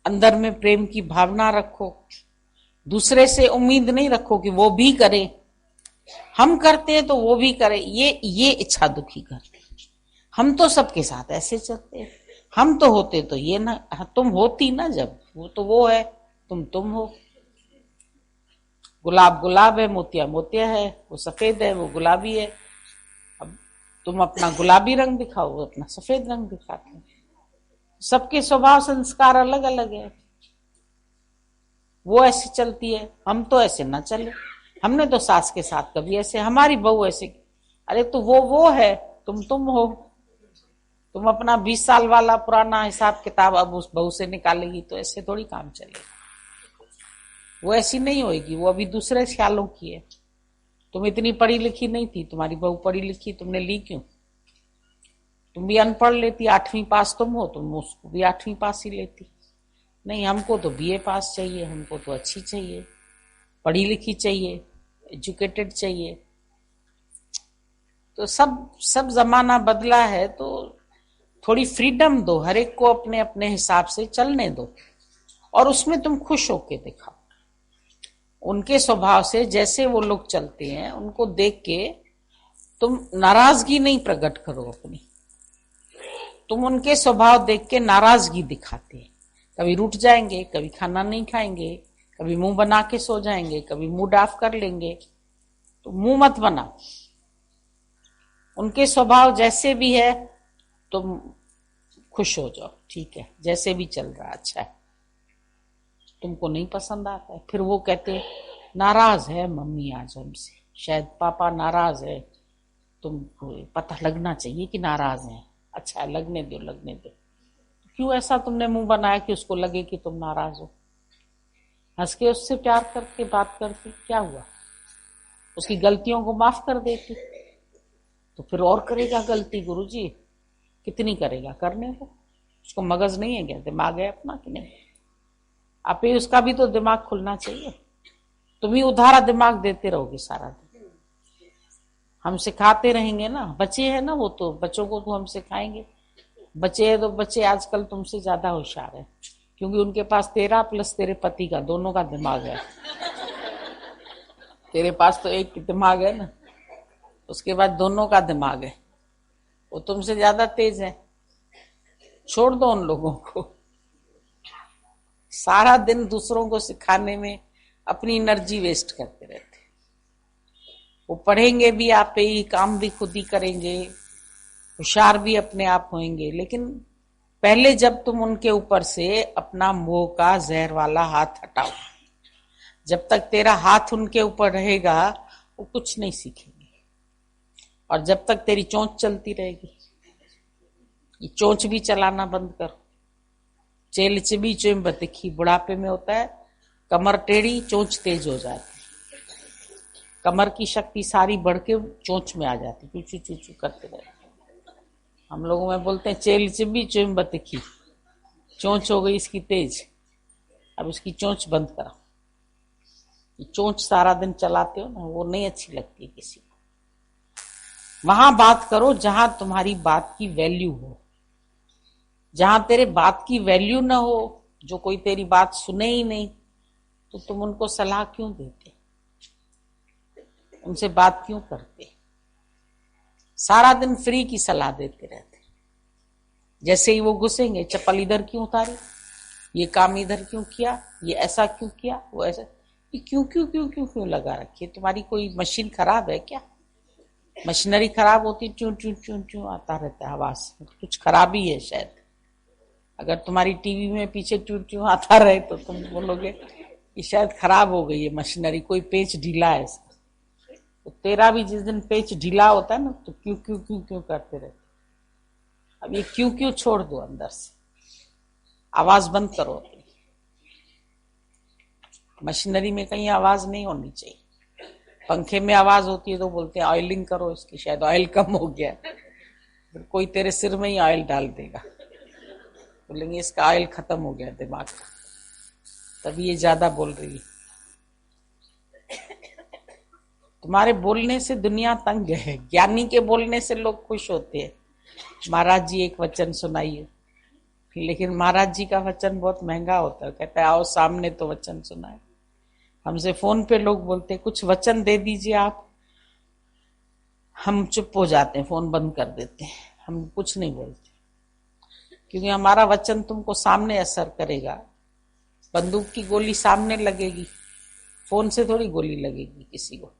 अंदर में प्रेम की भावना रखो। दूसरे से उम्मीद नहीं रखो कि वो भी करे, हम करते हैं तो वो भी करे, ये इच्छा दुखी कर। हम तो सबके साथ ऐसे चलते हैं, हम तो होते तो ये ना, तुम होती ना, जब वो तो वो है, तुम हो। गुलाब गुलाब है, मोतिया मोतिया है, वो सफेद है, वो गुलाबी है। अब तुम अपना गुलाबी रंग दिखाओ, वो अपना सफेद रंग दिखाते हैं। सबके स्वभाव संस्कार अलग अलग है। वो ऐसे चलती है, हम तो ऐसे ना चले। हमने तो सास के साथ कभी ऐसे, हमारी बहू ऐसे। अरे तो वो है, तुम हो। तुम अपना 20 साल वाला पुराना हिसाब किताब अब उस बहू से निकालेगी तो ऐसे थोड़ी काम चलेगा। वो ऐसी नहीं होगी, वो अभी दूसरे ख्यालों की है। तुम इतनी पढ़ी लिखी नहीं थी, तुम्हारी बहू पढ़ी लिखी, तुमने ली क्यों? तुम भी अनपढ़ लेती, 8वीं पास तुम हो, तुम उसको भी 8वीं पास ही लेती। नहीं, हमको तो बीए पास चाहिए, हमको तो अच्छी चाहिए, पढ़ी लिखी चाहिए, एजुकेटेड चाहिए। तो सब जमाना बदला है, तो थोड़ी फ्रीडम दो, हर एक को अपने अपने हिसाब से चलने दो, और उसमें तुम खुश होके दिखाओ। उनके स्वभाव से जैसे वो लोग चलते हैं, उनको देख के तुम नाराजगी नहीं प्रकट करो अपनी। तुम उनके स्वभाव देख के नाराजगी दिखाते हैं, कभी रूठ जाएंगे, कभी खाना नहीं खाएंगे, कभी मुंह बना के सो जाएंगे, कभी मूड ऑफ कर लेंगे। तो मुंह मत बनाओ, उनके स्वभाव जैसे भी है तुम खुश हो जाओ, ठीक है, जैसे भी चल रहा अच्छा है। तुमको नहीं पसंद आता है, फिर वो कहते नाराज है मम्मी आज हमसे, शायद पापा नाराज है, तुमको पता लगना चाहिए कि नाराज है। अच्छा है, लगने दो लगने दो। क्यों ऐसा तुमने मुंह बनाया कि उसको लगे कि तुम नाराज हो? हंस के उससे प्यार करके बात करके क्या हुआ? उसकी गलतियों को माफ कर देती तो फिर और करेगा गलती। गुरुजी कितनी करेगा, करने को। उसको मगज नहीं है क्या, दिमाग है अपना कि नहीं? आप ही उसका भी तो दिमाग खुलना चाहिए। तुम ही उधारा दिमाग देते रहोगे सारा दिन। हम सिखाते रहेंगे ना, बच्चे हैं ना, वो तो बच्चों को तो हम सिखाएंगे। बच्चे हैं तो बच्चे आजकल तुमसे ज्यादा होशियार है, क्योंकि उनके पास तेरा प्लस तेरे पति का दोनों का दिमाग है। तेरे पास तो एक दिमाग है ना, उसके बाद दोनों का दिमाग है। वो तुमसे ज्यादा तेज है। छोड़ दो उन लोगों को, सारा दिन दूसरों को सिखाने में अपनी एनर्जी वेस्ट करते रहते। वो पढ़ेंगे भी आप ही, काम भी खुद ही करेंगे, होशियार भी अपने आप होंगे, लेकिन पहले जब तुम उनके ऊपर से अपना मोह का जहर वाला हाथ हटाओ। जब तक तेरा हाथ उनके ऊपर रहेगा वो कुछ नहीं सीखेंगे। और जब तक तेरी चोंच चलती रहेगी, ये चोंच भी चलाना बंद करो। चेल चिबी चुम बतिखी, बुढ़ापे में होता है कमर टेढ़ी, चोंच तेज हो जाती, कमर की शक्ति सारी बढ़ के चोंच में आ जाती, चूचू चूचू करते रहते। हम लोगों में बोलते हैं चेल चिबी चुम बतिखी, चोंच हो गई इसकी तेज, अब इसकी चोंच बंद करो। चोंच सारा दिन चलाते हो ना, वो नहीं अच्छी लगती किसी को। वहां बात करो जहां तुम्हारी बात की वैल्यू हो। जहां तेरे बात की वैल्यू ना हो, जो कोई तेरी बात सुने ही नहीं, तो तुम उनको सलाह क्यों देते, उनसे बात क्यों करते? सारा दिन फ्री की सलाह देते रहते। जैसे ही वो घुसेंगे, चप्पल इधर क्यों उतारी, ये काम इधर क्यों किया, ये ऐसा क्यों किया, वो ऐसा, ये क्यों क्यों क्यों क्यों क्यों लगा रखी है? तुम्हारी कोई मशीन खराब है क्या? मशीनरी खराब होती, चूं चूं चूं चूं आता रहता है आवाज, कुछ खराबी है शायद। अगर तुम्हारी टीवी में पीछे चूं चूं आता रहे तो तुम बोलोगे कि शायद खराब हो गई है मशीनरी, कोई पेच ढीला है इसका। तो तेरा भी जिस दिन पेच ढीला होता है ना, तो क्यों क्यों क्यों क्यों करते रहते। अब ये क्यों क्यों छोड़ दो, अंदर से आवाज बंद करो अपनी। मशीनरी में कहीं आवाज नहीं होनी चाहिए। पंखे में आवाज होती है तो बोलते हैं ऑयलिंग करो इसकी, शायद ऑयल कम हो गया। फिर कोई तेरे सिर में ही ऑयल डाल देगा, बोलेंगे इसका ऑयल खत्म हो गया दिमाग का, तभी ये ज्यादा बोल रही है। तुम्हारे बोलने से दुनिया तंग है, ज्ञानी के बोलने से लोग खुश होते हैं। महाराज जी एक वचन सुनाइए। लेकिन महाराज जी का वचन बहुत महंगा होता है। कहता है आओ सामने तो वचन सुनाए। हमसे फोन पे लोग बोलते कुछ वचन दे दीजिए आप, हम चुप हो जाते हैं, फोन बंद कर देते हैं, हम कुछ नहीं बोलते, क्योंकि हमारा वचन तुमको सामने असर करेगा। बंदूक की गोली सामने लगेगी, फोन से थोड़ी गोली लगेगी किसी को।